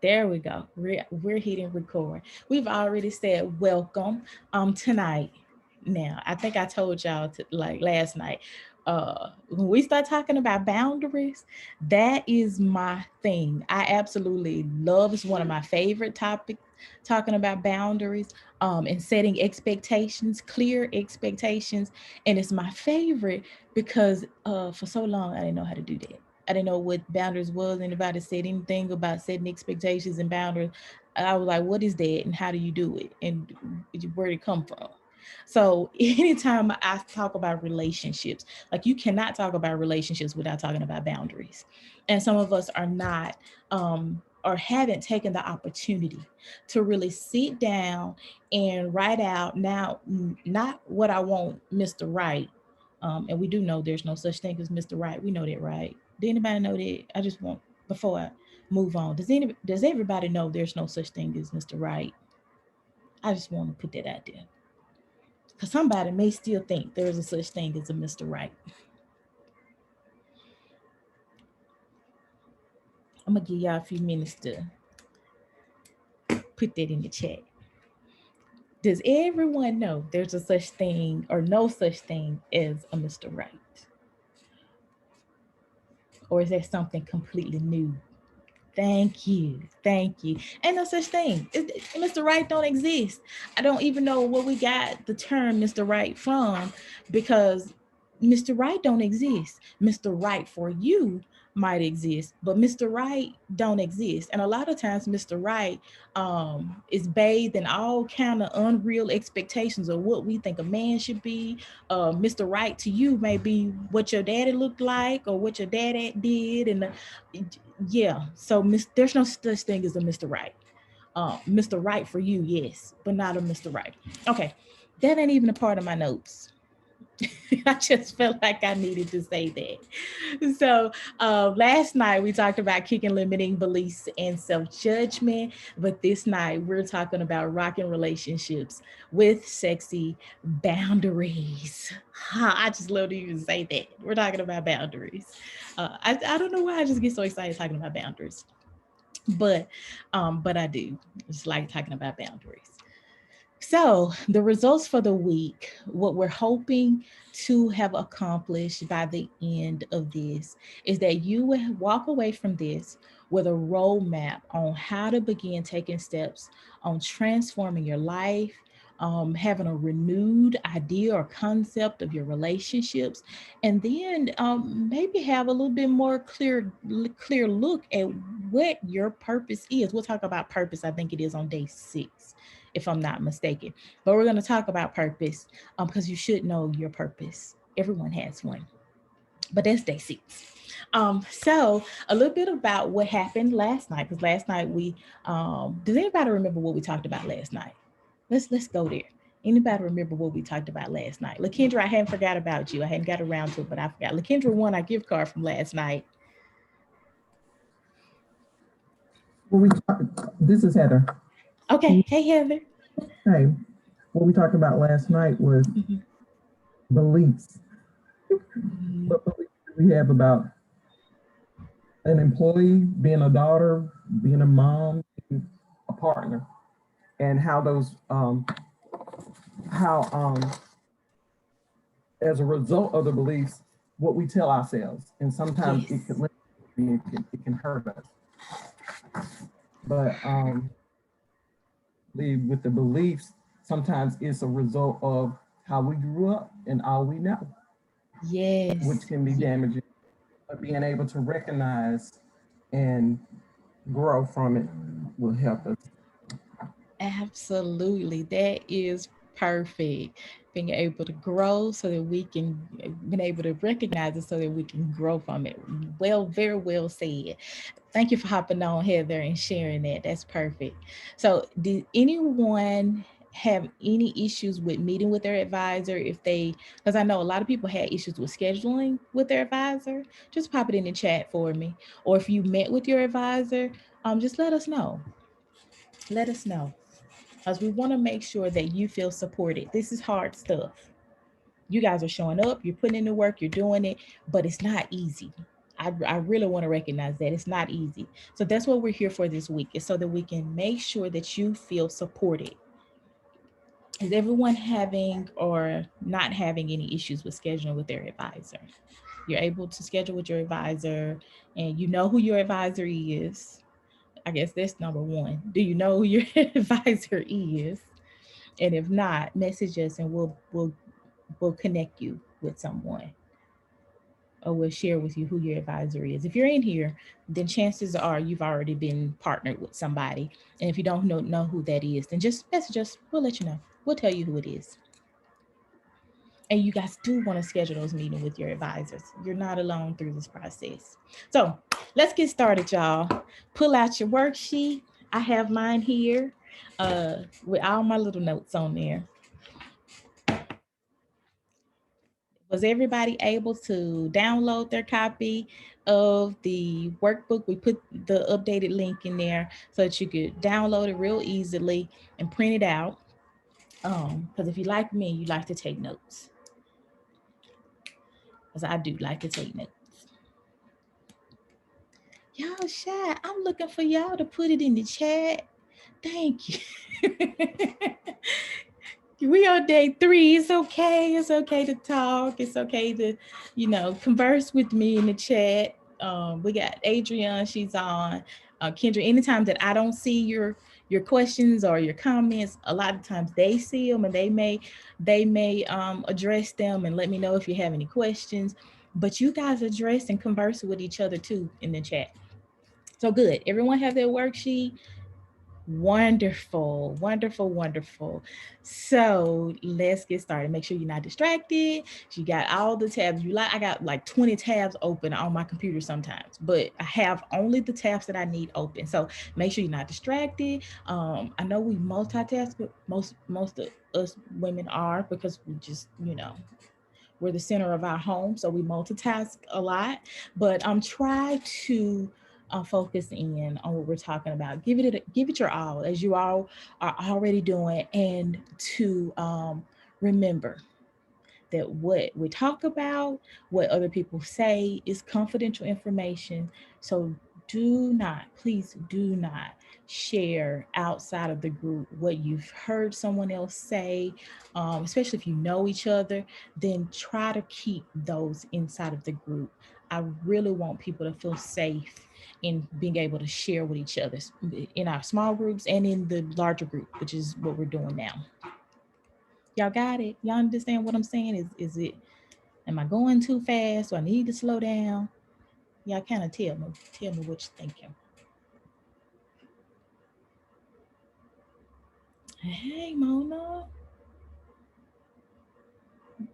There we go. We're hitting record. We've already said welcome tonight. Now, I think I told y'all like last night. When we start talking about boundaries, that is my thing. I absolutely love, it's one of my favorite topics, talking about boundaries and setting expectations, clear expectations. And it's my favorite because for so long I didn't know how to do that. I didn't know what boundaries was. Anybody said anything about setting expectations and boundaries. I was like, what is that and how do you do it? And where did it come from? So anytime I talk about relationships, like you cannot talk about relationships without talking about boundaries. And some of us are not or haven't taken the opportunity to really sit down and write out now, not what I want Mr. Right. And we do know there's no such thing as Mr. Right. We know that, right? Did anybody know that? I just want, before I move on, does everybody know there's no such thing as Mr. Right? I just want to put that out there because somebody may still think there's a such thing as a Mr. Right. I'm gonna give y'all a few minutes to put that in the chat. Does everyone know there's a such thing or no such thing as a Mr. Right? Or is that something completely new? Thank you. Thank you. Ain't no such thing. Mr. Right don't exist. I don't even know where we got the term Mr. Right from because Mr. Right don't exist. Mr. Right for you might exist, but Mr. Right don't exist. And a lot of times Mr. Right is bathed in all kind of unreal expectations of what we think a man should be. Mr. Right to you may be what your daddy looked like or what your daddy did. And yeah, so there's no such thing as a Mr. Right. Mr. Right for you, yes, but not a Mr. Right. Okay, that ain't even a part of my notes. I just felt like I needed to say that. So last night we talked about kicking limiting beliefs and self-judgment, but this night we're talking about rocking relationships with sexy boundaries. I just love to even say that. We're talking about boundaries. I don't know why I just get so excited talking about boundaries, but I do. Just like talking about boundaries. So, the results for the week, what we're hoping to have accomplished by the end of this is that you will walk away from this with a roadmap on how to begin taking steps on transforming your life, having a renewed idea or concept of your relationships, and then maybe have a little bit more clear look at what your purpose is. We'll talk about purpose. I think it is on day 6 if I'm not mistaken. But we're going to talk about purpose because you should know your purpose. Everyone has one, but that's day 6. So a little bit about what happened last night, because last night we does anybody remember what we talked about last night? Let's go there. Anybody remember what we talked about last night? LaKendra, I hadn't forgot about you. I hadn't got around to it, but I forgot. LaKendra won our gift card from last night. Well, this is Heather. Okay. Hey, Heather. Hey, what we talked about last night was beliefs. What beliefs do we have about an employee, being a daughter, being a mom, being a partner, and how those, as a result of the beliefs, what we tell ourselves, and sometimes Yes. it can hurt us. But with the beliefs, sometimes it's a result of how we grew up and all we know. Yes. Which can be damaging. But being able to recognize and grow from it will help us. Absolutely. That is perfect. Being able to grow so that we can, being able to recognize it so that we can grow from it. Well, very well said. Thank you for hopping on, Heather, and sharing that. That's perfect. So, did anyone have any issues with meeting with their advisor if they, because I know a lot of people had issues with scheduling with their advisor? Just pop it in the chat for me. Or if you met with your advisor, just let us know. Let us know because we want to make sure that you feel supported. This is hard stuff. You guys are showing up, you're putting in the work, you're doing it, but it's not easy. I really want to recognize that it's not easy. So that's what we're here for this week, is so that we can make sure that you feel supported. Is everyone having or not having any issues with scheduling with their advisor? You're able to schedule with your advisor, and you know who your advisor is. I guess that's number one. Do you know who your advisor is? And if not, message us and we'll connect you with someone, or we'll share with you who your advisor is. If you're in here, then chances are you've already been partnered with somebody. And if you don't know who that is, then just message us. We'll let you know. We'll tell you who it is. And you guys do want to schedule those meetings with your advisors. You're not alone through this process. So let's get started, y'all. Pull out your worksheet. I have mine here, with all my little notes on there. Was everybody able to download their copy of the workbook? We put the updated link in there so that you could download it real easily and print it out. Because if you like me, you like to take notes. Because I do like to take notes. Y'all shy. I'm looking for y'all to put it in the chat. Thank you. We on day 3. It's okay. It's okay to talk. It's okay to, converse with me in the chat. We got Adrienne. She's on. Kendra. Anytime that I don't see your questions or your comments, a lot of times they see them and they may address them and let me know if you have any questions. But you guys address and converse with each other too in the chat. So good. Everyone have their worksheet. Wonderful, wonderful, wonderful. So let's get started. Make sure you're not distracted. You got all the tabs you like. I got like 20 tabs open on my computer sometimes, but I have only the tabs that I need open. So make sure you're not distracted. I know we multitask, but most of us women are, because we just, we're the center of our home, so we multitask a lot. But try to focus in on what we're talking about. Give it your all, as you all are already doing, and to remember that what we talk about, what other people say, is confidential information. So do not, please do not share outside of the group what you've heard someone else say, especially if you know each other. Then try to keep those inside of the group. I really want people to feel safe in being able to share with each other in our small groups and in the larger group, which is what we're doing now. Y'all got it? Y'all understand what I'm saying? Is it, am I going too fast? Do I need to slow down? Y'all kind of tell me what you're thinking. Hey, Mona.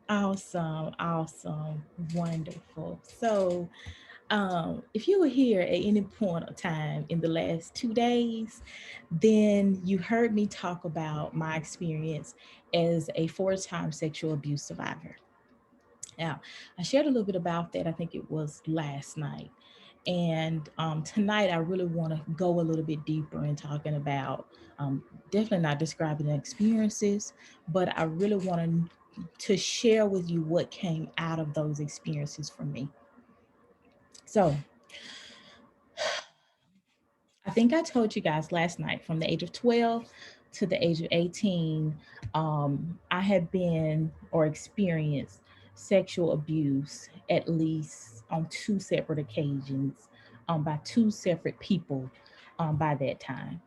Awesome, awesome, wonderful. So, if you were here at any point of time in the last 2 days, then you heard me talk about my experience as a 4-time sexual abuse survivor. Now, I shared a little bit about that. I think it was last night. And tonight, I really want to go a little bit deeper in talking about, definitely not describing the experiences, but I really want to share with you what came out of those experiences for me. So, I think I told you guys last night, from the age of 12 to the age of 18, I had been or experienced sexual abuse at least on 2 separate occasions, by 2 separate people, by that time.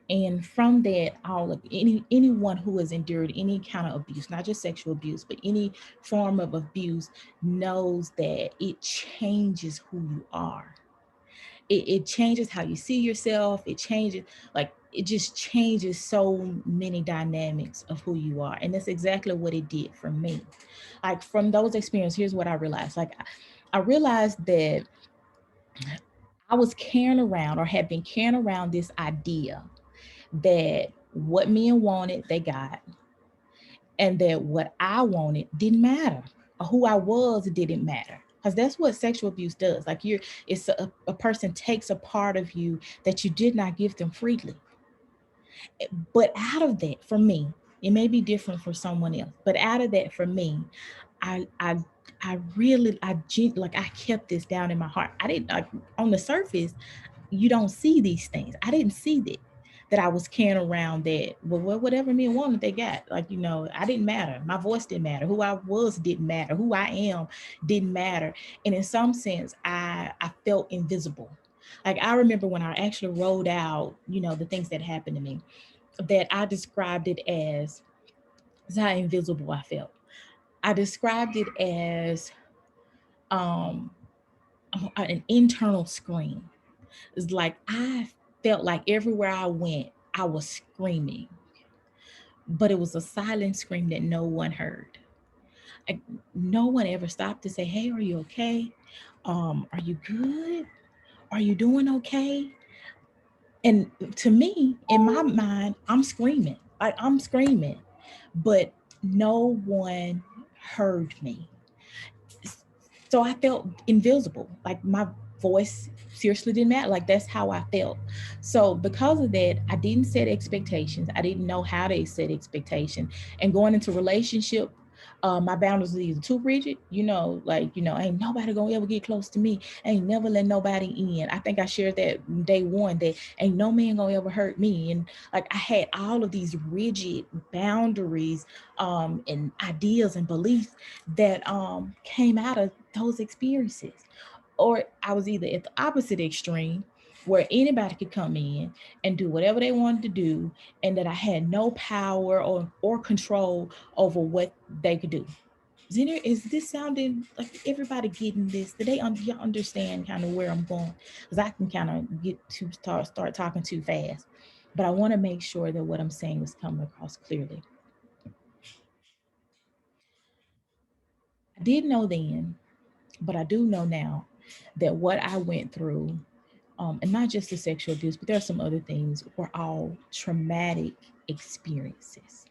And from that, all of anyone who has endured any kind of abuse, not just sexual abuse, but any form of abuse, knows that it changes who you are. It changes how you see yourself. It changes, like, it just changes so many dynamics of who you are. And that's exactly what it did for me. Like, from those experiences, here's what I realized. Like, I realized that I was carrying around, or had been carrying around, this idea that what men wanted, they got, and that what I wanted didn't matter, or who I was didn't matter. Because that's what sexual abuse does. Like, it's a person takes a part of you that you did not give them freely. But out of that, for me, it may be different for someone else, but out of that, for me, I I really like I kept this down in my heart. I didn't like on the surface you don't see these things. I didn't see that I was carrying around that well whatever men wanted they got. Like, I didn't matter. My voice didn't matter. Who I was didn't matter. Who I am didn't matter. And in some sense, I felt invisible. Like I remember when I actually wrote out, the things that happened to me, that I described it as how invisible I felt. I described it as um an internal scream. It's like I felt like everywhere I went, I was screaming, but it was a silent scream that no one heard. Like, no one ever stopped to say, "Hey, are you okay? Are you good? Are you doing okay?" And to me, in my mind, I'm screaming. Like I'm screaming, but no one heard me. So I felt invisible. Like my voice seriously didn't matter. Like that's how I felt. So because of that, I didn't set expectations. I didn't know how to set expectations. And going into relationship, my boundaries were either too rigid, ain't nobody gonna ever get close to me. Ain't never let nobody in. I think I shared that day one that ain't no man gonna ever hurt me. And like I had all of these rigid boundaries and ideas and beliefs that came out of those experiences. Or I was either at the opposite extreme where anybody could come in and do whatever they wanted to do, and that I had no power or control over what they could do. Is this sounding like everybody getting this? Do they y'all understand kind of where I'm going? Because I can kind of get to start talking too fast, but I want to make sure that what I'm saying is coming across clearly. I didn't know then, but I do know now that what I went through, and not just the sexual abuse, but there are some other things, were all traumatic experiences.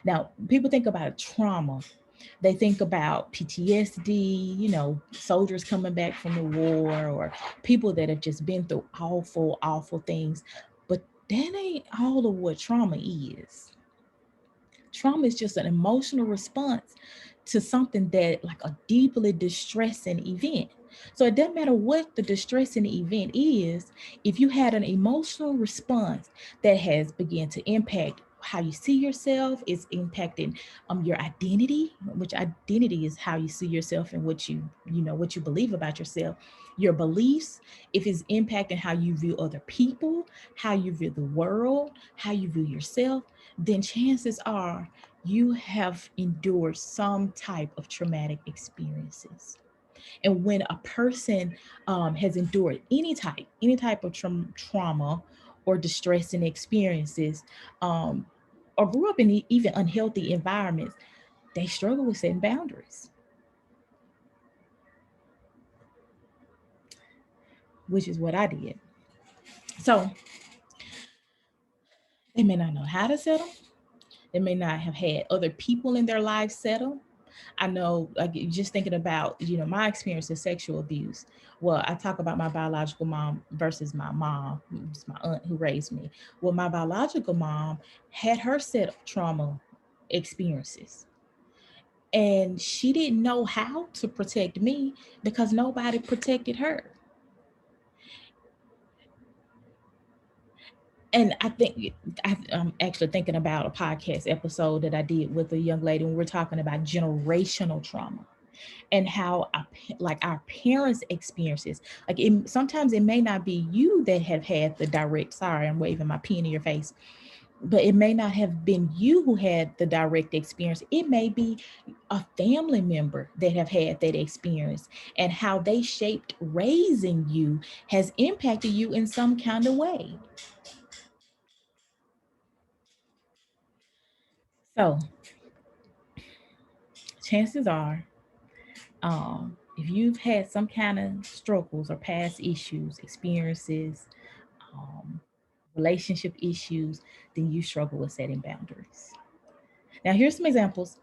Now, people think about trauma. They think about PTSD, soldiers coming back from the war, or people that have just been through awful, awful things. But that ain't all of what trauma is. Trauma is just an emotional response to something that like a deeply distressing event. So it doesn't matter what the distressing event is, if you had an emotional response that has begun to impact how you see yourself, it's impacting your identity, which identity is how you see yourself and what you believe about yourself, your beliefs, if it's impacting how you view other people, how you view the world, how you view yourself, then chances are you have endured some type of traumatic experiences. And when a person has endured any type of trauma or distressing experiences, um, or grew up in even unhealthy environments, they struggle with setting boundaries, which is what I did. So they may not know how to settle. They may not have had other people in their lives settle. I know, like just thinking about, my experience of sexual abuse. Well, I talk about my biological mom versus my mom, who's my aunt who raised me. Well, my biological mom had her set of trauma experiences, and she didn't know how to protect me because nobody protected her. And I think I'm actually thinking about a podcast episode that I did with a young lady when we're talking about generational trauma and how like our parents experiences, like sometimes it may not be you that have had the direct, sorry I'm waving my pen in your face, but it may not have been you who had the direct experience. It may be a family member that have had that experience, and how they shaped raising you has impacted you in some kind of way. So chances are, if you've had some kind of struggles or past issues, experiences, um, relationship issues, then you struggle with setting boundaries. Now, here's some examples.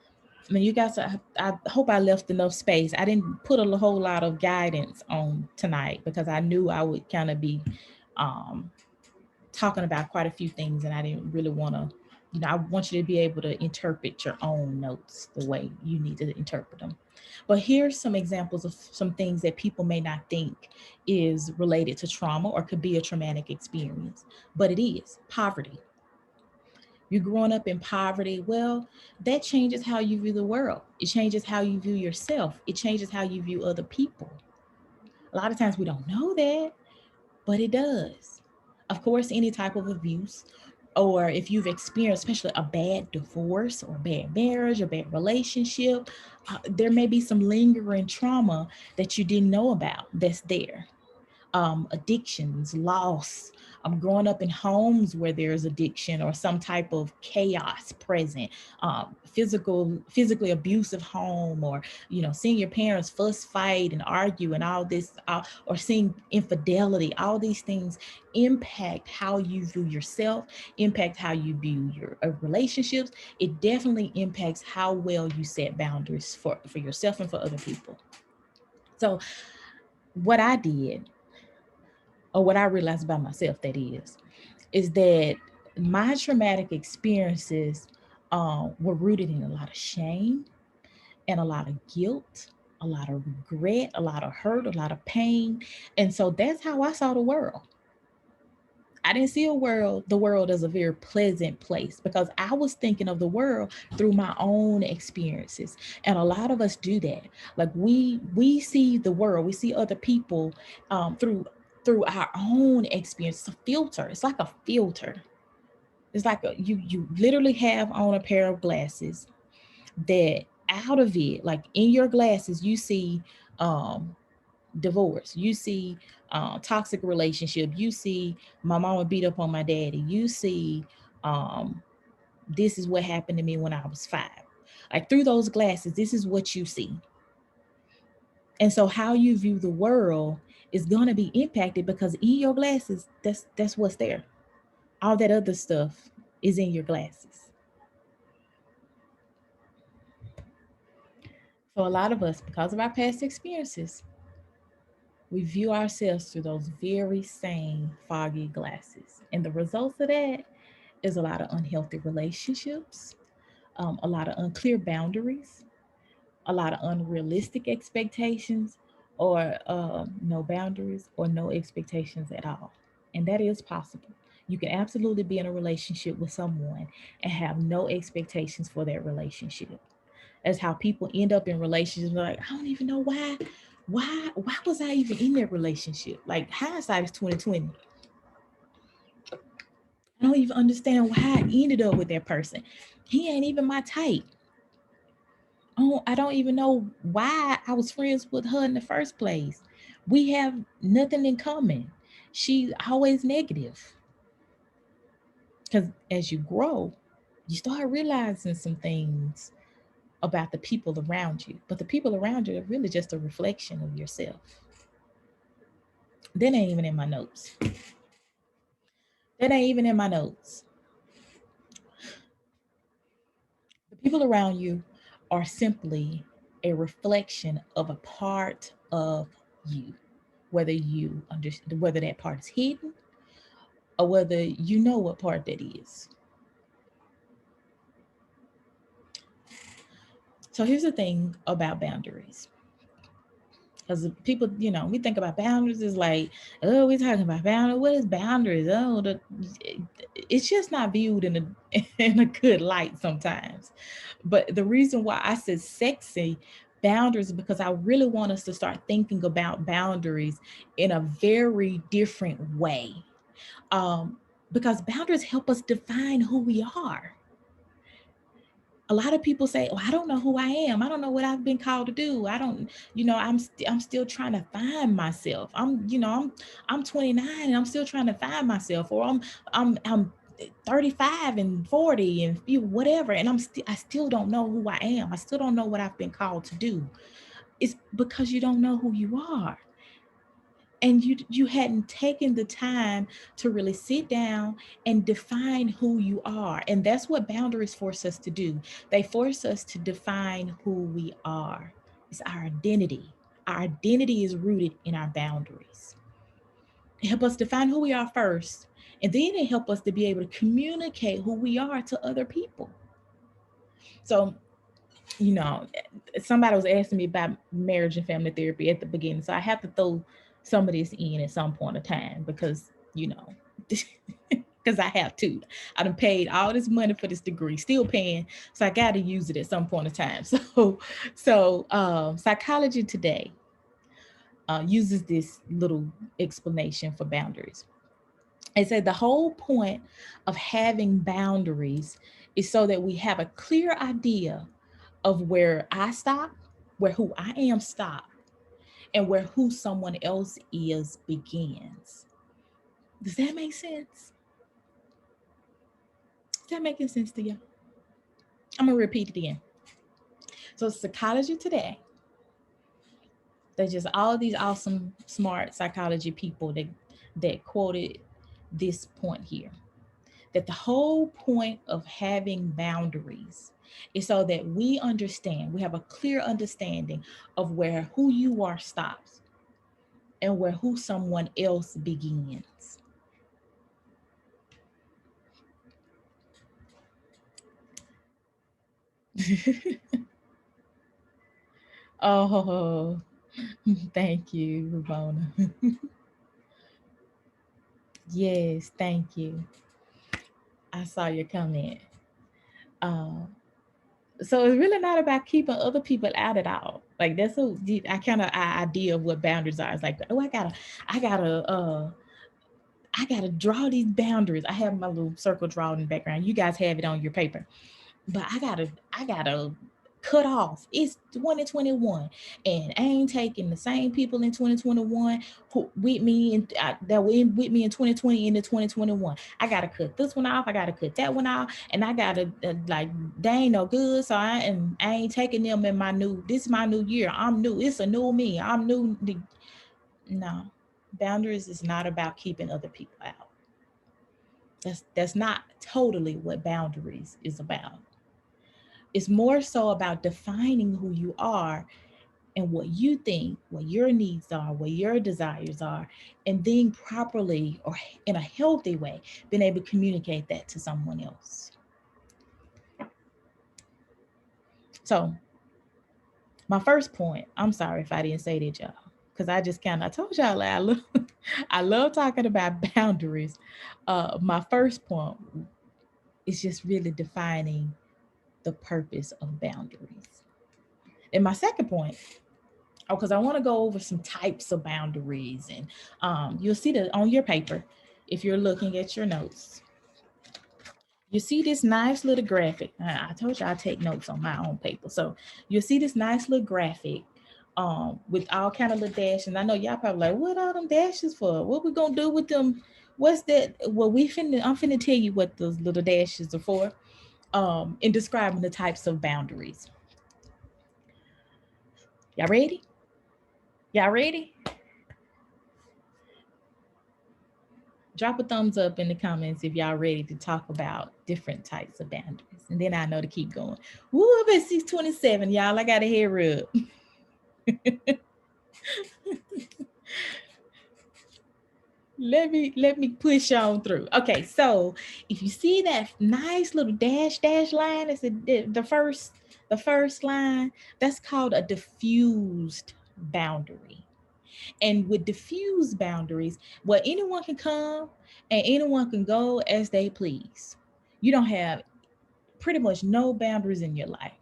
I mean, you guys, I hope I left enough space. I didn't put a whole lot of guidance on tonight because I knew I would kind of be um, talking about quite a few things, and I didn't really want to I want you to be able to interpret your own notes the way you need to interpret them. But here's some examples of some things that people may not think is related to trauma or could be a traumatic experience, but it is poverty. You're growing up in poverty, well, that changes how you view the world. It changes how you view yourself. It changes how you view other people. A lot of times we don't know that, but it does. Of course, any type of abuse, or if you've experienced, especially a bad divorce or bad marriage or bad relationship, there may be some lingering trauma that you didn't know about that's there. Addictions, loss, growing up in homes where there's addiction or some type of chaos present, physically abusive home, or seeing your parents fuss, fight, and argue, and all this, or seeing infidelity. All these things impact how you view yourself, impact how you view your relationships. It definitely impacts how well you set boundaries for yourself and for other people. So what I did, or what I realized about myself, that is that my traumatic experiences were rooted in a lot of shame and a lot of guilt, a lot of regret, a lot of hurt, a lot of pain. And so that's how I saw the world. I didn't see the world as a very pleasant place, because I was thinking of the world through my own experiences. And a lot of us do that. Like we see the world, we see other people through our own experience. It's a filter. It's like a filter. It's like you literally have on a pair of glasses that, out of it, like in your glasses, you see um divorce, you see toxic relationship, you see my mama beat up on my daddy, you see um this is what happened to me when I was 5. Like, through those glasses, this is what you see. And so how you view the world is going to be impacted, because in your glasses, that's what's there. All that other stuff is in your glasses. So a lot of us, because of our past experiences, we view ourselves through those very same foggy glasses. And the results of that is a lot of unhealthy relationships, a lot of unclear boundaries, a lot of unrealistic expectations, or no boundaries or no expectations at all. And that is possible. You can absolutely be in a relationship with someone and have no expectations for that relationship. That's how people end up in relationships. Like, I don't even know why was I even in that relationship? Like, hindsight is 2020. I don't even understand why I ended up with that person. He ain't even my type. Oh, I don't even know why I was friends with her in the first place. We have nothing in common. She's always negative. Because as you grow, you start realizing some things about the people around you. But the people around you are really just a reflection of yourself. That ain't even in my notes. That ain't even in my notes. The people around you are simply a reflection of a part of you, whether that part is hidden or whether you know what part that is. So here's the thing about boundaries. Because people, we think about boundaries is like, oh, we're talking about boundaries. What is boundaries? It's just not viewed in a in a good light sometimes. But the reason why I said sexy boundaries is because I really want us to start thinking about boundaries in a very different way. Um, because boundaries help us define who we are. A lot of people say, "Oh, I don't know who I am. I don't know what I've been called to do. I don't, I'm still trying to find myself. I'm 29 and I'm still trying to find myself, or I'm 35 and 40 and whatever, and I still don't know who I am. I still don't know what I've been called to do." It's because you don't know who you are, and you hadn't taken the time to really sit down and define who you are. And that's what boundaries force us to do. They force us to define who we are. It's our identity. Our identity is rooted in our boundaries. Help us define who we are first, And then it helps us to be able to communicate who we are to other people. So, you know, somebody was asking me about marriage and family therapy at the beginning. So I have to throw some of this in at some point of time because, you know, because I have to. I done paid all this money for this degree, still paying, so I got to use it at some point of time. Psychology Today uses this little explanation for boundaries. It said the whole point of having boundaries is so that we have a clear idea of where I stop, where who I am stop, and where who someone else is begins. Does that make sense? Is that making sense to you? I'm gonna repeat it again. So Psychology Today, there's just all these awesome, smart psychology people that quoted this point here. That the whole point of having boundaries is so that we understand, we have a clear understanding of where who you are stops and where who someone else begins. Oh, thank you, Ramona. Yes, thank you. I saw your comment. Uh, so it's really not about keeping other people out at all. Like that's a I kind of idea of what boundaries are. It's like, oh, I gotta, I gotta draw these boundaries. I have my little circle drawn in the background. You guys have it on your paper, but I gotta cut off. It's 2021, and I ain't taking the same people in 2021 who with me and that were with me in 2020 into 2021. I gotta cut this one off. I gotta cut that one off, and I gotta like they ain't no good. So I ain't taking them in my new. This is my new year. I'm new. It's a new me. I'm new. No, boundaries is not about keeping other people out. That's not totally what boundaries is about. It's more so about defining who you are and what you think, what your needs are, what your desires are, and then properly or in a healthy way, being able to communicate that to someone else. So, my first point, I'm sorry if I didn't say that, y'all, because I just kind of I told y'all like, I love, I love talking about boundaries. My first point is just really defining the purpose of boundaries. And my second point, oh, because I want to go over some types of boundaries, and you'll see that on your paper if you're looking at your notes. You see this nice little graphic. I told you I take notes on my own paper, so you'll see this nice little graphic with all kind of little dashes. And I know y'all probably like, what are them dashes for? What we gonna do with them? What's that? Well, I'm finna tell you what those little dashes are for. In describing the types of boundaries. Y'all ready? Y'all ready? Drop a thumbs up in the comments if y'all ready to talk about different types of boundaries. And then I know to keep going. Woo, I'm at 627, y'all. I got a hair rub. let me push on through. Okay, so if you see that nice little dash line, it's the first line, that's called a diffused boundary. And with diffuse boundaries, where anyone can come and anyone can go as they please. You don't have pretty much no boundaries in your life.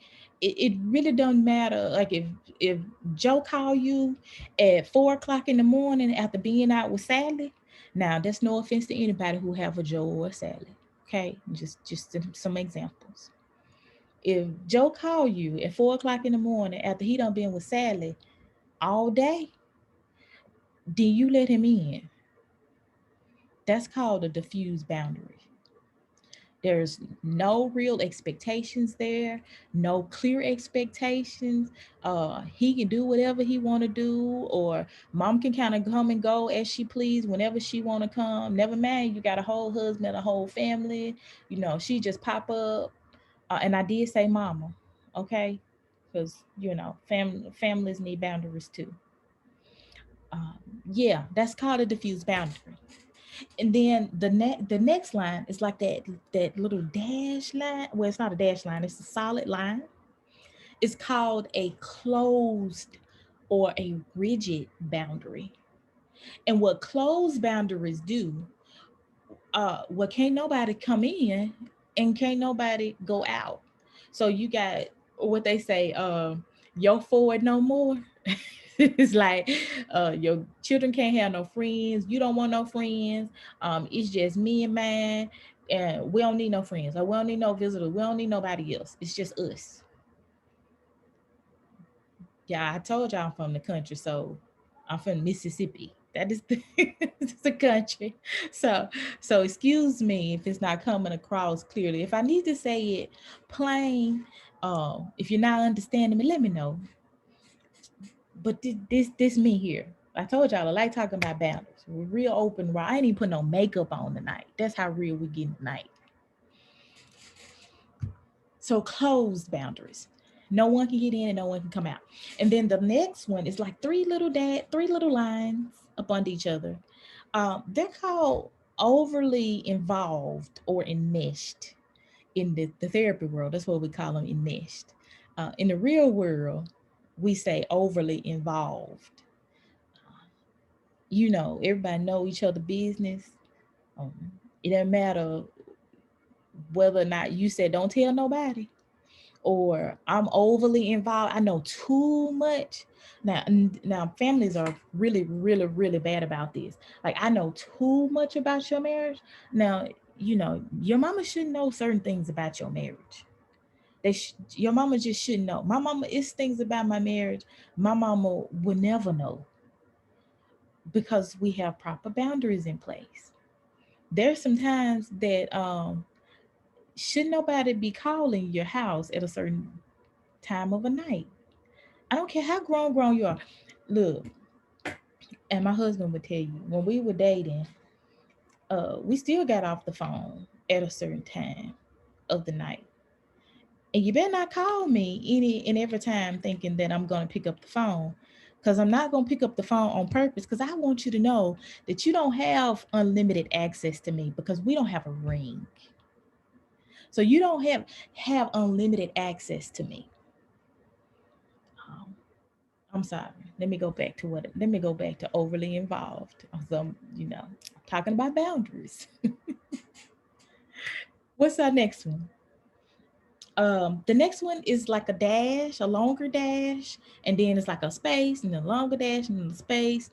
It really doesn't matter. Like if Joe call you at 4 o'clock in the morning after being out with Sally, now that's no offense to anybody who have a Joe or a Sally. Okay, just some examples. If Joe call you at 4 o'clock in the morning after he done been with Sally all day, do you let him in? That's called a diffuse boundary. There's no real expectations there, no clear expectations. He can do whatever he want to do, or mom can kind of come and go as she please whenever she want to come. Never mind, you got a whole husband, a whole family. You know, she just pop up. And I did say mama, okay, because you know, families need boundaries too. Um, yeah, that's called a diffuse boundary. And then the next line is like that little dash line. Well, it's not a dash line, it's a solid line. It's called a closed or a rigid boundary. And what closed boundaries do, what can't nobody come in and can't nobody go out. So you got what they say, yo forward no more. It's like your children can't have no friends, you don't want no friends, it's just me and mine, and we don't need no friends, or we don't need no visitors, we don't need nobody else, it's just us. Yeah, I told y'all I'm from the country, so I'm from Mississippi. That is the, it's the country. So excuse me if it's not coming across clearly. If I need to say it plain, if you're not understanding me, let me know. But this me here. I told y'all I like talking about boundaries. We're real open, raw. I ain't even put no makeup on tonight. That's how real we get tonight. So closed boundaries. No one can get in and no one can come out. And then the next one is like three little lines up under each other. They're called overly involved or enmeshed in the therapy world. That's what we call them, enmeshed. In the real world, we say overly involved. You know, everybody know each other business. Um, it doesn't matter whether or not you said don't tell nobody, or I'm overly involved. I know too much. Now families are really, really, really bad about this. Like, I know too much about your marriage. Now, you know, your mama shouldn't know certain things about your marriage. Your mama just shouldn't know. My mama is things about my marriage my mama would never know, because we have proper boundaries in place. There's some times that should nobody be calling your house at a certain time of a night. I don't care how grown you are. Look, and my husband would tell you, when we were dating, we still got off the phone at a certain time of the night. And you better not call me any and every time thinking that I'm gonna pick up the phone. Because I'm not gonna pick up the phone on purpose, because I want you to know that you don't have unlimited access to me, because we don't have a ring. So you don't have unlimited access to me. Um, I'm sorry. Let me go back to overly involved. So, you know, talking about boundaries. What's our next one? The next one is like a dash, a longer dash, and then it's like a space, and a longer dash, and then a space.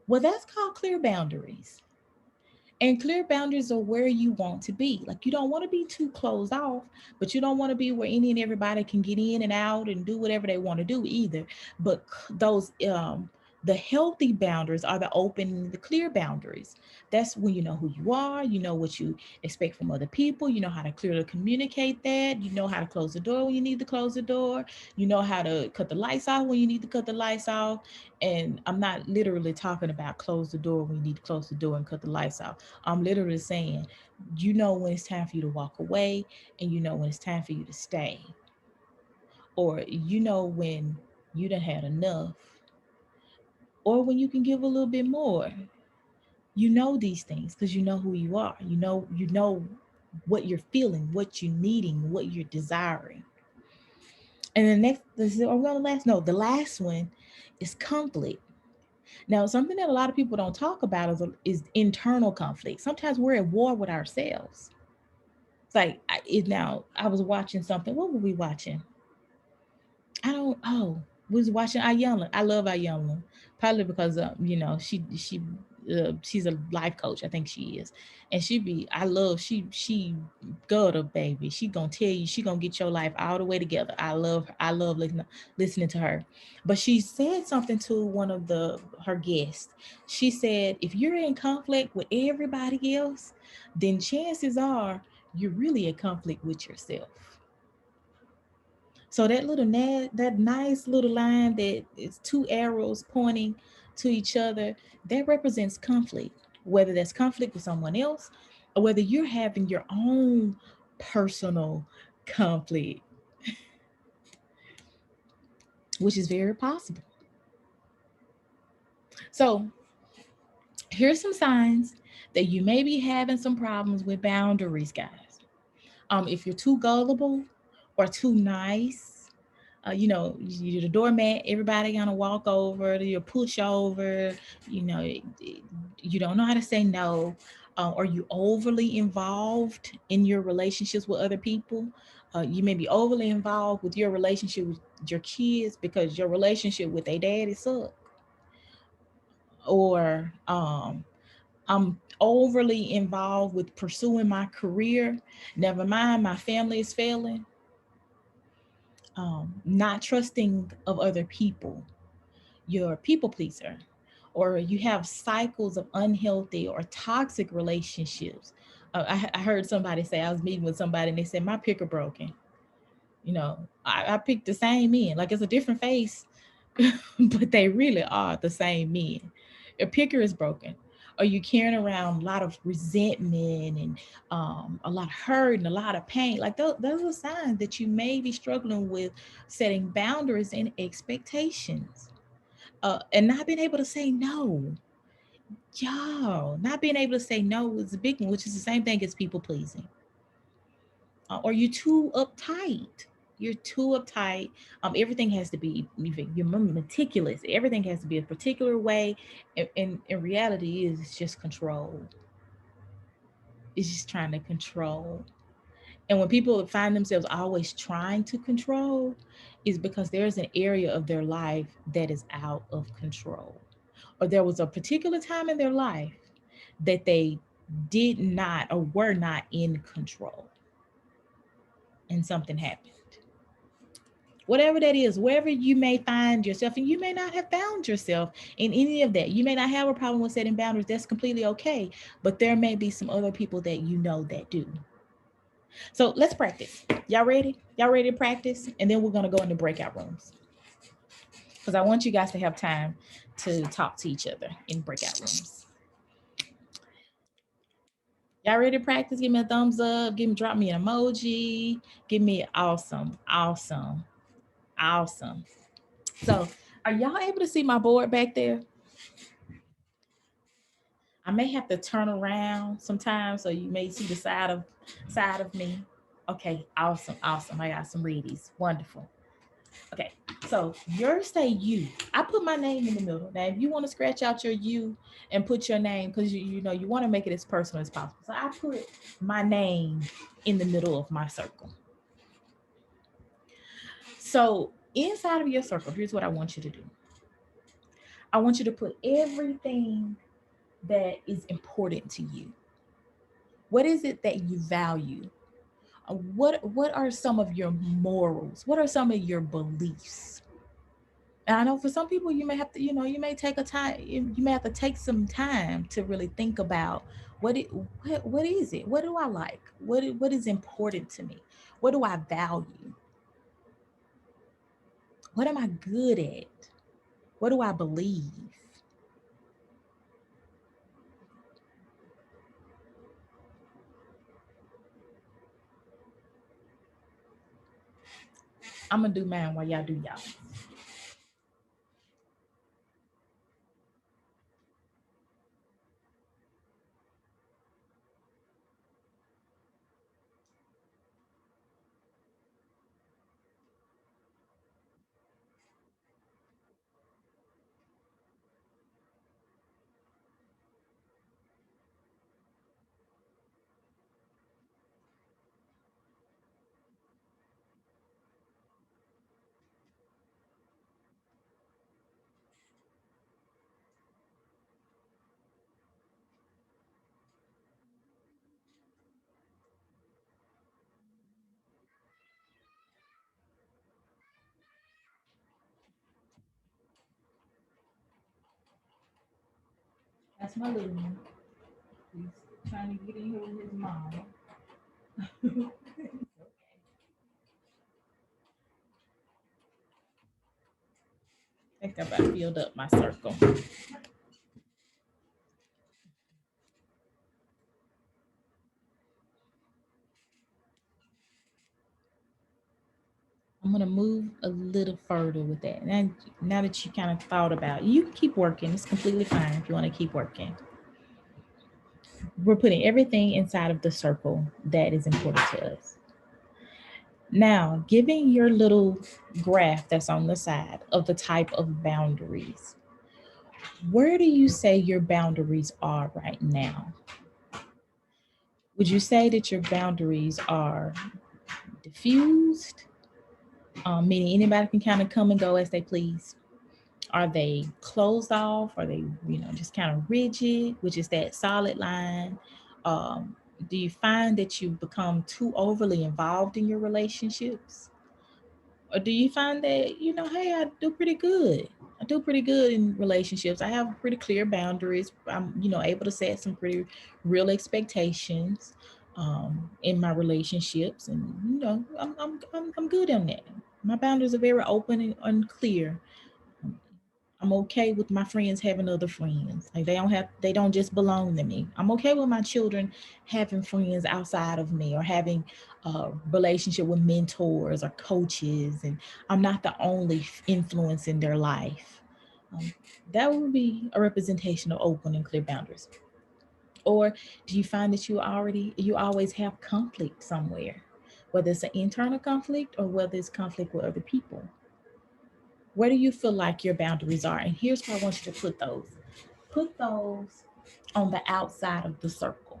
Well, that's called clear boundaries. And clear boundaries are where you want to be. Like, you don't want to be too closed off, but you don't want to be where any and everybody can get in and out and do whatever they want to do either. But those the healthy boundaries are the open, the clear boundaries. That's when you know who you are, you know what you expect from other people, you know how to clearly communicate that, you know how to close the door when you need to close the door, you know how to cut the lights off when you need to cut the lights off. And I'm not literally talking about close the door when you need to close the door and cut the lights off. I'm literally saying, you know when it's time for you to walk away, and you know when it's time for you to stay. Or you know when you done had enough, or when you can give a little bit more. You know these things because you know who you are. You know what you're feeling, what you're needing, what you're desiring. And the next, are we on the last? No, the last one is conflict. Now, something that a lot of people don't talk about is internal conflict. Sometimes we're at war with ourselves. It's like, now I was watching something. What were we watching? I don't. Oh, we was watching Ayala. I love Ayala, probably because you know, she's a life coach. I think she is, and she be. I love she gutter baby. She gonna tell you. She gonna get your life all the way together. I love her. I love listening to her. But she said something to one of her guests. She said, if you're in conflict with everybody else, then chances are you're really in conflict with yourself. So that that nice little line that is two arrows pointing to each other, that represents conflict. Whether that's conflict with someone else, or whether you're having your own personal conflict, which is very possible. So here's some signs that you may be having some problems with boundaries, guys. If you're too gullible or too nice, you're the doormat, everybody gonna walk over, you push over, you know, you don't know how to say no, or you overly involved in your relationships with other people. You may be overly involved with your relationship with your kids because your relationship with their daddy suck, or I'm overly involved with pursuing my career. Never mind, my family is failing. Not trusting of other people, you're a people pleaser, or you have cycles of unhealthy or toxic relationships. I heard somebody say, I was meeting with somebody and they said, my picker broken. I picked the same men, like it's a different face, but they really are the same men. Your picker is broken. Or you carrying around a lot of resentment and a lot of hurt and a lot of pain. Like those are signs that you may be struggling with setting boundaries and expectations, and not being able to say no. Y'all, not being able to say no is a big one, which is the same thing as people pleasing. Or you're too uptight. You're too uptight. Everything has to be, you're meticulous. Everything has to be a particular way. And in reality, it's just control. It's just trying to control. And when people find themselves always trying to control, is because there's an area of their life that is out of control. Or there was a particular time in their life that they did not or were not in control, and something happened. Whatever that is, wherever you may find yourself, and you may not have found yourself in any of that. You may not have a problem with setting boundaries. That's completely okay. But there may be some other people that you know that do. So let's practice. Y'all ready? Y'all ready to practice? And then we're going to go into breakout rooms because I want you guys to have time to talk to each other in breakout rooms. Y'all ready to practice? Give me a thumbs up. Drop me an emoji. Give me awesome, awesome, awesome. So, are y'all able to see my board back there? I may have to turn around sometimes so you may see the side of me. Okay, awesome, awesome. I got some readies. Wonderful. Okay, so yours say you. I put my name in the middle. Now, if you want to scratch out your you and put your name, because you want to make it as personal as possible. So I put my name in the middle of my circle. So inside of your circle, here's what I want you to do. I want you to put everything that is important to you. What is it that you value? What are some of your morals? What are some of your beliefs? And I know for some people you may have to, you may take a time, you may have to take some time to really think about what is it? What do I like? What is important to me? What do I value? What am I good at? What do I believe? I'm gonna do mine while y'all do y'all. That's my little one. He's trying to get in here with his mom. I think I about filled up my circle. I'm gonna move a little further with that. Now that you kind of thought about it, you can keep working. It's completely fine if you want to keep working. We're putting everything inside of the circle that is important to us. Now, giving your little graph that's on the side of the type of boundaries, where do you say your boundaries are right now? Would you say that your boundaries are diffused, meaning anybody can kind of come and go as they please? Are they closed off? Are they, just kind of rigid, which is that solid line? Um, do you find that you become too overly involved in your relationships? Or do you find that, hey, I do pretty good? I do pretty good in relationships. I have pretty clear boundaries. I'm, able to set some pretty real expectations in my relationships. And, I'm good on that. My boundaries are very open and clear. I'm okay with my friends having other friends. Like they don't just belong to me. I'm okay with my children having friends outside of me or having a relationship with mentors or coaches, and I'm not the only influence in their life. Um, that would be a representation of open and clear boundaries. Or do you find that you always have conflict somewhere, whether it's an internal conflict or whether it's conflict with other people? Where do you feel like your boundaries are? And here's where I want you to put those. Put those on the outside of the circle.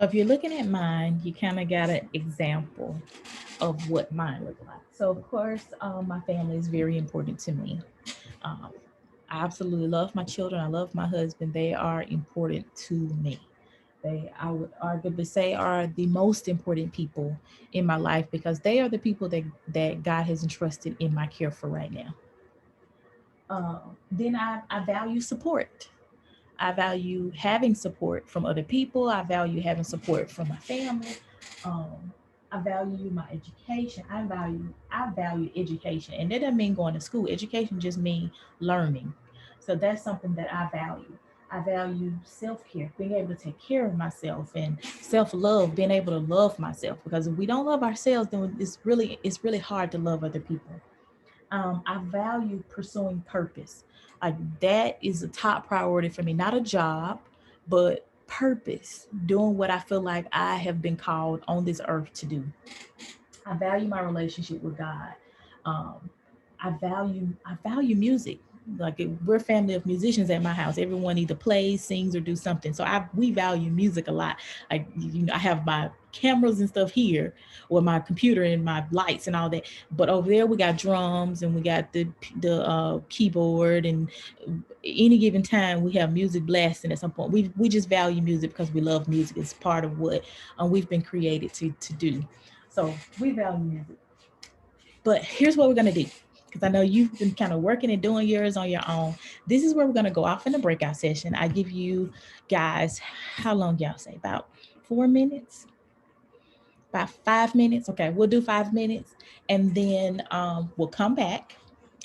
So if you're looking at mine, you kind of got an example of what mine look like. So of course, my family is very important to me. Um, I absolutely love my children. I love my husband. They are important to me. They, I would arguably say, are the most important people in my life because they are the people that God has entrusted in my care for right now. Then I value support. I value having support from other people. I value having support from my family. Um, I value my education. I value education, and that doesn't mean going to school. Education just means learning. So that's something that I value. I value self care, being able to take care of myself, and self love, being able to love myself. Because if we don't love ourselves, then it's really hard to love other people. I value pursuing purpose. Like that is a top priority for me. Not a job, but purpose. Doing what I feel like I have been called on this earth to do. I value my relationship with God. Um, I value music. Like we're a family of musicians at my house. Everyone either plays, sings, or do something. So we value music a lot. Like I have my cameras and stuff here, or my computer and my lights and all that. But over there we got drums and we got the keyboard, and any given time we have music blasting at some point. We just value music because we love music. It's part of what we've been created to do. So we value music. But here's what we're gonna do. Because I know you've been kind of working and doing yours on your own. This is where we're gonna go off in the breakout session. I give you guys, how long y'all say? About 4 minutes? About 5 minutes? Okay, we'll do 5 minutes, and then we'll come back.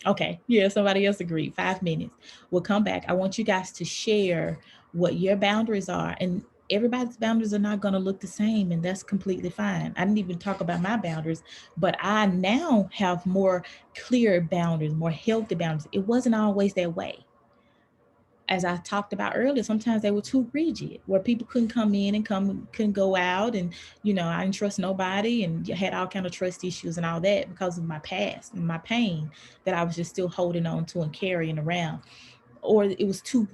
Okay, yeah, somebody else agreed. 5 minutes. We'll come back. I want you guys to share what your boundaries are. And everybody's boundaries are not going to look the same, and that's completely fine. I didn't even talk about my boundaries, but I now have more clear boundaries, more healthy boundaries. It wasn't always that way. As I talked about earlier, sometimes they were too rigid, where people couldn't come in and couldn't go out, and I didn't trust nobody, and had all kind of trust issues and all that because of my past and my pain that I was just still holding on to and carrying around. Or it was too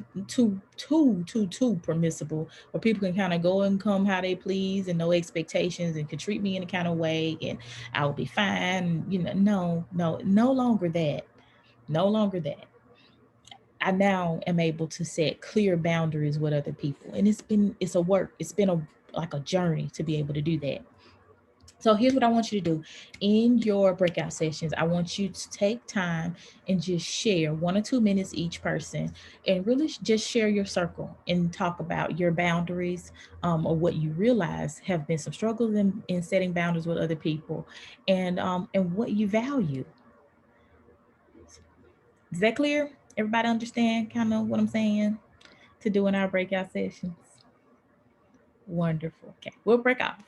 permissible, where people can kind of go and come how they please and no expectations and could treat me in a kind of way and I would be fine. No, no, no longer that. No longer that. I now am able to set clear boundaries with other people. And it's a work. It's been like a journey to be able to do that. So here's what I want you to do in your breakout sessions. I want you to take time and just share 1 or 2 minutes each person, and really just share your circle and talk about your boundaries, or what you realize have been some struggles in setting boundaries with other people, and what you value. Is that clear? Everybody understand kind of what I'm saying to do in our breakout sessions? Wonderful. Okay, we'll break off.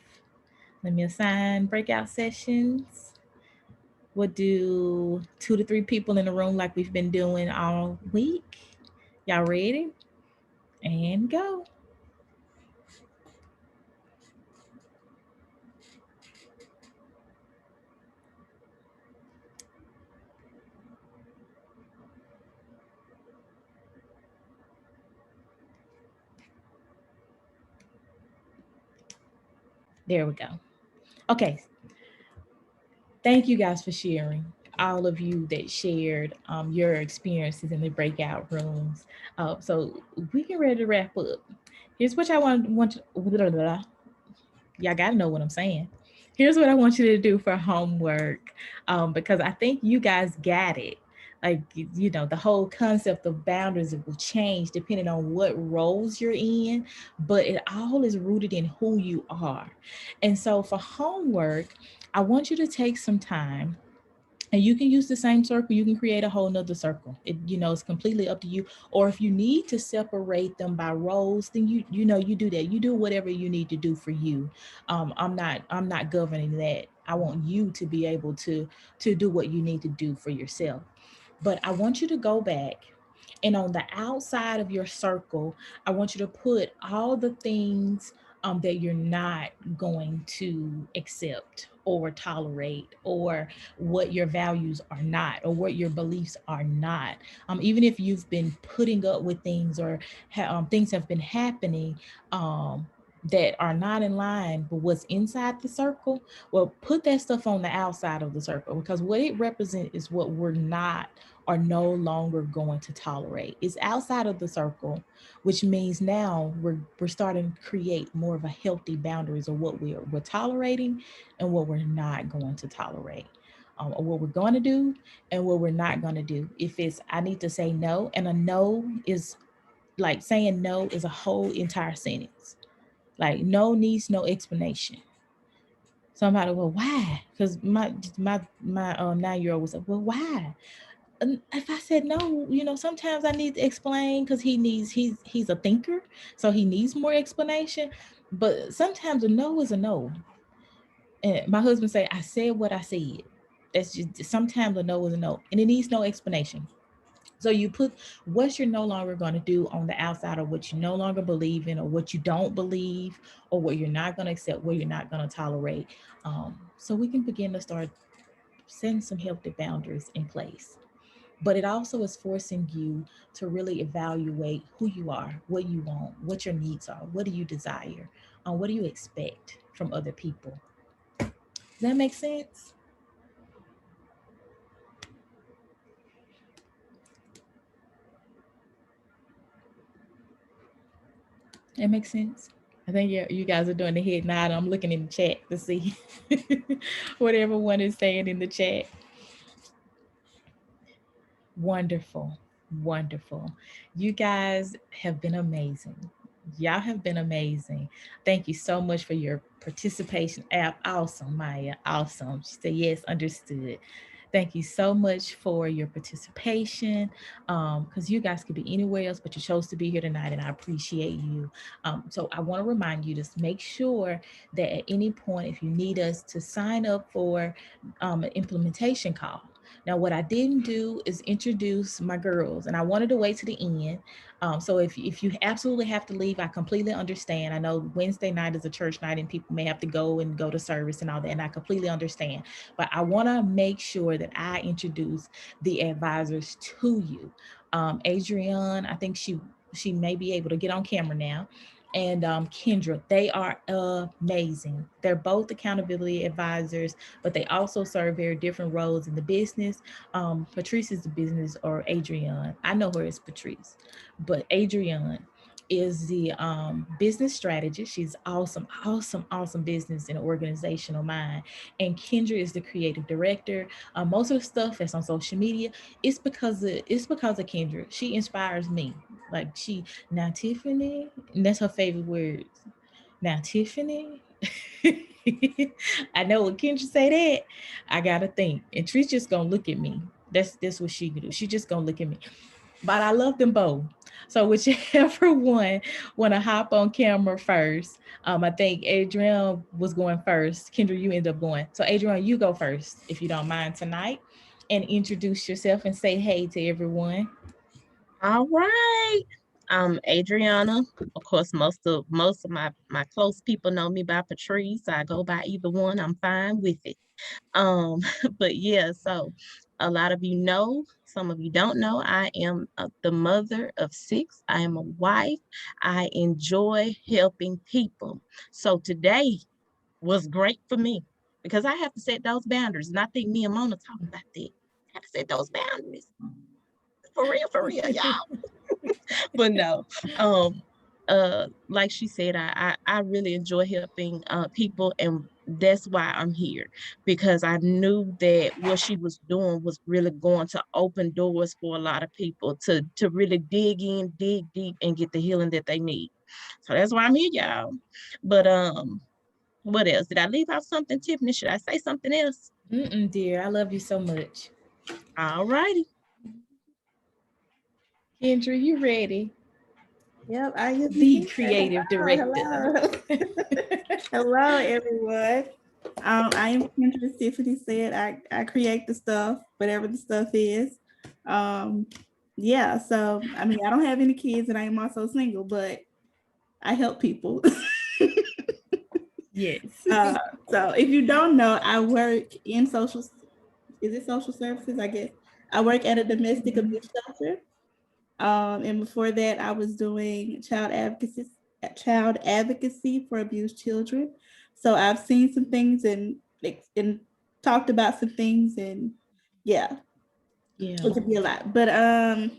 Let me assign breakout sessions. We'll do 2 to 3 people in the room like we've been doing all week. Y'all ready? And go. There we go. Okay. Thank you guys for sharing. All of you that shared your experiences in the breakout rooms. So we get ready to wrap up. Here's what I want to, blah, blah, blah. Y'all got to know what I'm saying. Here's what I want you to do for homework, because I think you guys got it. Like, the whole concept of boundaries will change depending on what roles you're in, but it all is rooted in who you are. And so for homework, I want you to take some time, and you can use the same circle. You can create a whole nother circle. It's completely up to you. Or if you need to separate them by roles, then you do that. You do whatever you need to do for you. I'm not governing that. I want you to be able to do what you need to do for yourself. But I want you to go back, and on the outside of your circle, I want you to put all the things that you're not going to accept or tolerate, or what your values are not, or what your beliefs are not. Even if you've been putting up with things, or things have been happening um, that are not in line with what's inside the circle, well, put that stuff on the outside of the circle, because what it represents is what we're not, are no longer going to tolerate. It's outside of the circle, which means now we're starting to create more of a healthy boundaries of what we're tolerating and what we're not going to tolerate. Or what we're going to do and what we're not going to do. If it's I need to say no, and a no is like saying no is a whole entire sentence. Like no needs no explanation. Somebody, well, why? Because my 9-year-old was like, well, why? And if I said no, sometimes I need to explain because he's a thinker, so he needs more explanation. But sometimes a no is a no. And my husband say, I said what I said. That's just sometimes a no is a no, and it needs no explanation. So you put what you're no longer going to do on the outside, of what you no longer believe in, or what you don't believe, or what you're not going to accept, what you're not going to tolerate. So we can begin to start setting some healthy boundaries in place. But it also is forcing you to really evaluate who you are, what you want, what your needs are, what do you desire, what do you expect from other people. Does that make sense? That makes sense. I think you guys are doing the head nod. I'm looking in the chat to see what everyone is saying in the chat. Wonderful. Wonderful. You guys have been amazing. Y'all have been amazing. Thank you so much for your participation. Awesome, Maya. Awesome. She said, yes, understood. Thank you so much for your participation. Because you guys could be anywhere else, but you chose to be here tonight, and I appreciate you. So I want to remind you to make sure that at any point, if you need us to sign up for an implementation call. Now, what I didn't do is introduce my girls, and I wanted to wait to the end. So if you absolutely have to leave, I completely understand. I know Wednesday night is a church night, and people may have to go to service and all that, and I completely understand. But I want to make sure that I introduce the advisors to you. Adrienne, I think she may be able to get on camera now, and Kendra. They are amazing. They're both accountability advisors, but they also serve very different roles in the business. Patrice is the business, or Adrienne. I know her as Patrice, but Adrienne. is the business strategist. She's awesome, awesome, awesome business and organizational mind. And Kendra is the creative director. Most of the stuff that's on social media, it's because of Kendra. She inspires me. Like she now Tiffany, and that's her favorite words. Now Tiffany. I know when Kendra say that, I gotta think. And Trish just gonna look at me. That's what she can do. She just gonna look at me. But I love them both. So whichever one want to hop on camera first. I think Adrienne was going first. Kendra, you end up going. So Adrienne, you go first if you don't mind tonight, and introduce yourself and say hey to everyone. All right. I'm Adriana. Of course, most of my close people know me by Patrice. I go by either one. I'm fine with it. Um, but yeah, so a lot of you know, some of you don't know, I am the mother of six. I am a wife. I enjoy helping people. So today was great for me because I have to set those boundaries. And I think me and Mona talked about that. I have to set those boundaries. For real, y'all. But no, um, like she said, I really enjoy helping people, and that's why I'm here because I knew that what she was doing was really going to open doors for a lot of people to really dig in, dig deep, and get the healing that they need. So that's why I'm here, y'all. But what else? Did I leave out something, Tiffany? Should I say something else? Mm-mm, dear, I love you so much. All righty. Kendra, you ready? Yep, I am The here. creative director. Hello. Hello, everyone. I am Kendra, as Tiffany said. I create the stuff, whatever the stuff is. Um, yeah, so I mean, I don't have any kids and I am also single, but I help people. Yes. uh, so if you don't know, I work in is it social services? I guess I work at a domestic abuse shelter. And before that, I was doing child advocacy for abused children. So I've seen some things and talked about some things, and yeah, Yeah. it could be a lot. But I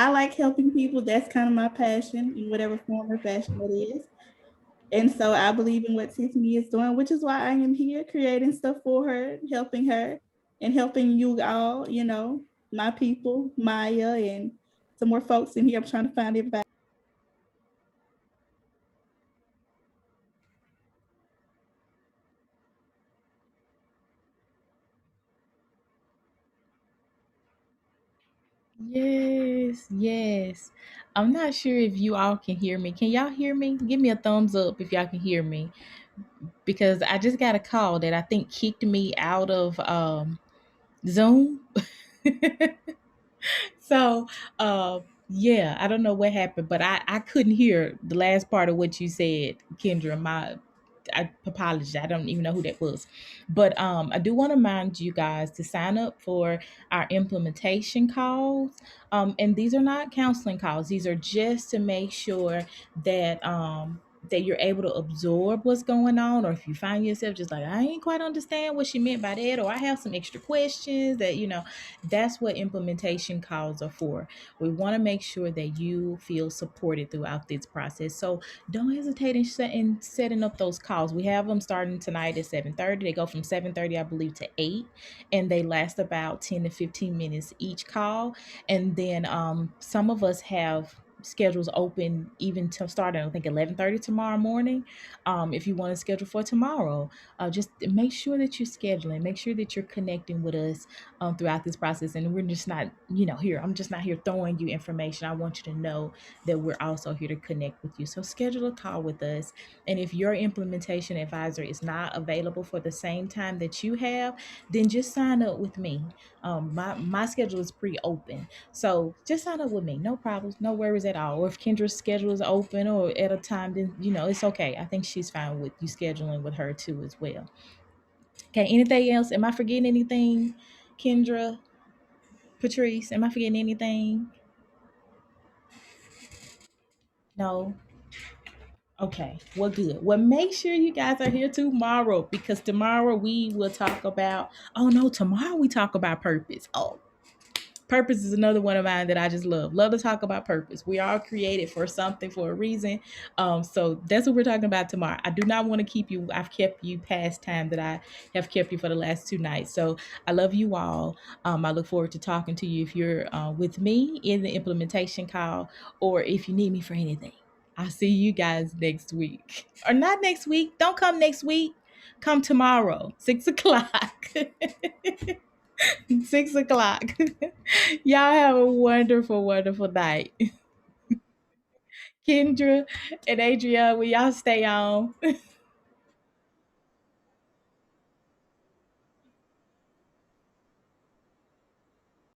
like helping people. That's kind of my passion in whatever form or fashion it is. And so I believe in what Tiffany is doing, which is why I am here creating stuff for her, and helping you all, my people, Maya, and some more folks in here. I'm trying to find everybody. Yes, yes. I'm not sure if you all can hear me. Can y'all hear me? Give me a thumbs up if y'all can hear me. Because I just got a call that I think kicked me out of Zoom. So yeah, I don't know what happened, but I couldn't hear the last part of what you said, Kendra. I apologize. I don't even know who that was. But I do want to remind you guys to sign up for our implementation calls. And these are not counseling calls. These are just to make sure that that you're able to absorb what's going on, or if you find yourself just like, I ain't quite understand what she meant by that, or I have some extra questions that, that's what implementation calls are for. We want to make sure that you feel supported throughout this process. So don't hesitate in setting up those calls. We have them starting tonight at 7:30. They go from 7:30, I believe, to 8, and they last about 10 to 15 minutes each call. And then some of us have schedules open even to start at I think 11:30 tomorrow morning. If you want to schedule for tomorrow, just make sure that you're scheduling. Make sure that you're connecting with us throughout this process. And we're just not, here. I'm just not here throwing you information. I want you to know that we're also here to connect with you. So schedule a call with us. And if your implementation advisor is not available for the same time that you have, then just sign up with me. My schedule is pretty open. So just sign up with me. No problems, no worries at all. Or if Kendra's schedule is open or at a time, then, it's okay. I think she's fine with you scheduling with her too as well. Okay, anything else? Am I forgetting anything? Kendra, Patrice, am I forgetting anything? No? Okay, well, good. Well, make sure you guys are here tomorrow because tomorrow we will talk about, oh no, tomorrow we talk about purpose. Oh, Purpose is another one of mine that I just love. Love to talk about purpose. We are created for something, for a reason. So that's what we're talking about tomorrow. I do not want to keep you. I've kept you past time that I have kept you for the last 2 nights. So I love you all. I look forward to talking to you if you're with me in the implementation call, or if you need me for anything. I'll see you guys next week. Or not next week. Don't come next week. Come tomorrow, 6 o'clock. 6 o'clock. Y'all have a wonderful, wonderful night. Kendra and Adrienne, will y'all stay on?